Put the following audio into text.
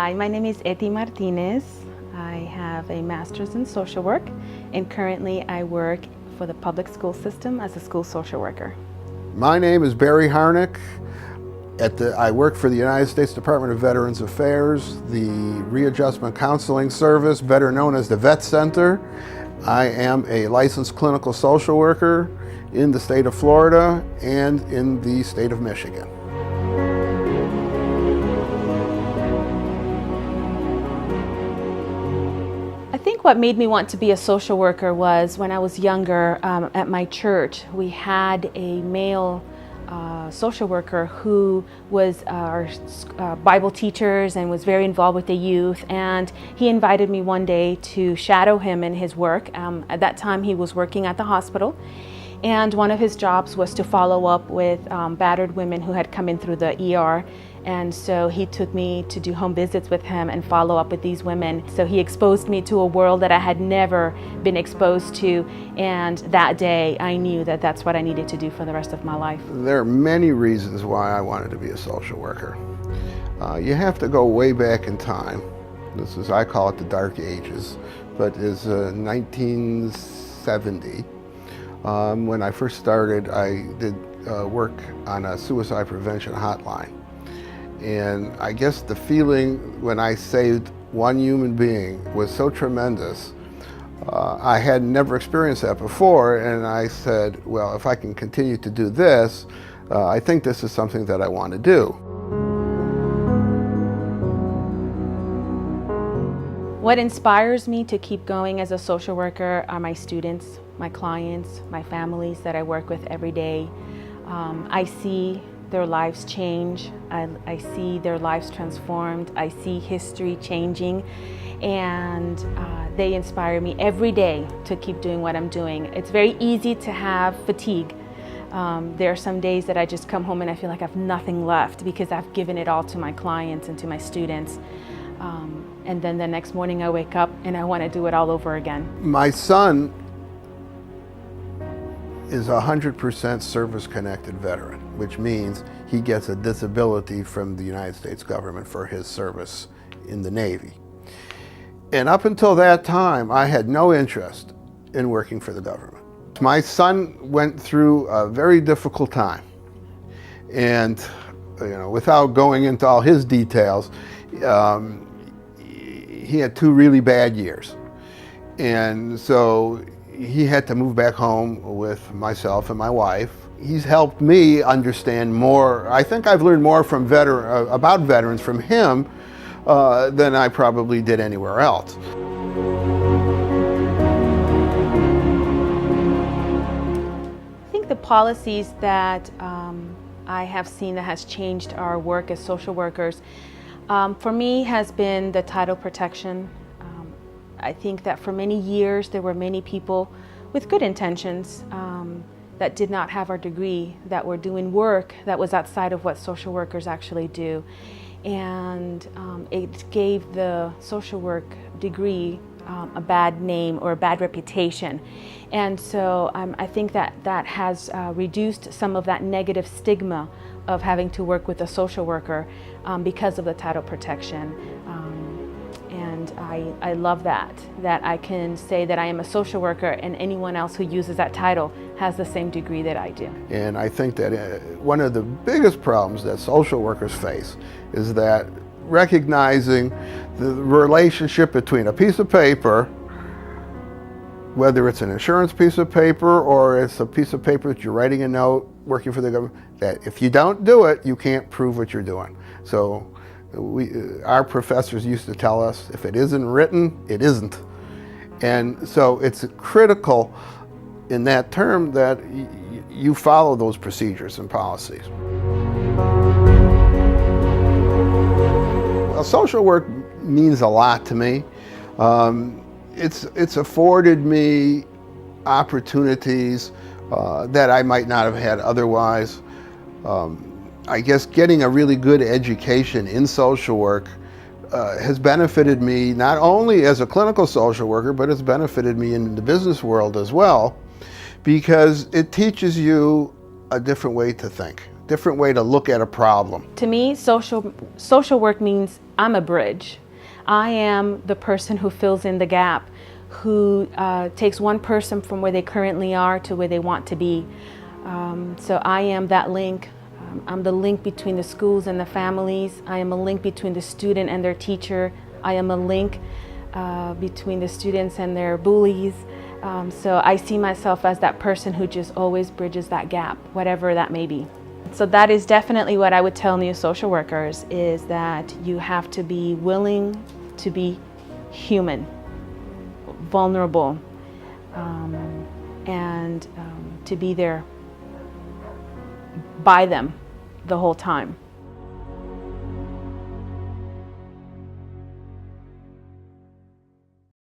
Hi, my name is Eti Martinez. I have a master's in social work, and currently I work for the public school system as a school social worker. My name is Barry Harnick. I work for the United States Department of Veterans Affairs, the Readjustment Counseling Service, better known as the Vet Center. I am a licensed clinical social worker in the state of Florida and in the state of Michigan. I think what made me want to be a social worker was when I was younger, at my church, we had a male social worker who was our Bible teachers and was very involved with the youth, and he invited me one day to shadow him in his work. At that time he was working at the hospital, and one of his jobs was to follow up with battered women who had come in through the ER. And so he took me to do home visits with him and follow up with these women. So he exposed me to a world that I had never been exposed to, and that day I knew that that's what I needed to do for the rest of my life. There are many reasons why I wanted to be a social worker. You have to go way back in time. I call it the Dark Ages, but it's 1970. When I first started, I did work on a suicide prevention hotline. And I guess the feeling when I saved one human being was so tremendous. I had never experienced that before, and I said, well, if I can continue to do this, I think this is something that I want to do. What inspires me to keep going as a social worker are my students, my clients, my families that I work with every day. I see their lives change. I see their lives transformed. I see history changing, and they inspire me every day to keep doing what I'm doing. It's very easy to have fatigue. There are some days that I just come home and I feel like I have nothing left because I've given it all to my clients and to my students. And then the next morning I wake up and I want to do it all over again. My son is a 100% service-connected veteran, which means he gets a disability from the United States government for his service in the Navy. And up until that time, I had no interest in working for the government. My son went through a very difficult time. And without going into all his details, he had 2 really bad years. And so he had to move back home with myself and my wife. He's helped me understand more. I think I've learned more from about veterans from him than I probably did anywhere else. I think the policies that I have seen that has changed our work as social workers, for me, has been the title protection. I think that for many years there were many people with good intentions that did not have our degree, that were doing work that was outside of what social workers actually do. And it gave the social work degree a bad name or a bad reputation. And so I think that that has reduced some of that negative stigma of having to work with a social worker because of the title protection. And I love that I can say that I am a social worker and anyone else who uses that title has the same degree that I do. And I think that one of the biggest problems that social workers face is that recognizing the relationship between a piece of paper, whether it's an insurance piece of paper or it's a piece of paper that you're writing a note working for the government, that if you don't do it, you can't prove what you're doing. So our professors used to tell us, if it isn't written, it isn't. And so it's critical in that term that you follow those procedures and policies. Well, social work means a lot to me. It's afforded me opportunities that I might not have had otherwise. I guess getting a really good education in social work has benefited me not only as a clinical social worker, but it's benefited me in the business world as well, because it teaches you a different way to think. different way to look at a problem. To me, social work means I'm a bridge. I am the person who fills in the gap, who takes one person from where they currently are to where they want to be. So I am that link. I'm the link between the schools and the families. I am a link between the student and their teacher. I am a link between the students and their bullies. So I see myself as that person who just always bridges that gap, whatever that may be. So that is definitely what I would tell new social workers, is that you have to be willing to be human, vulnerable, and to be there by them the whole time.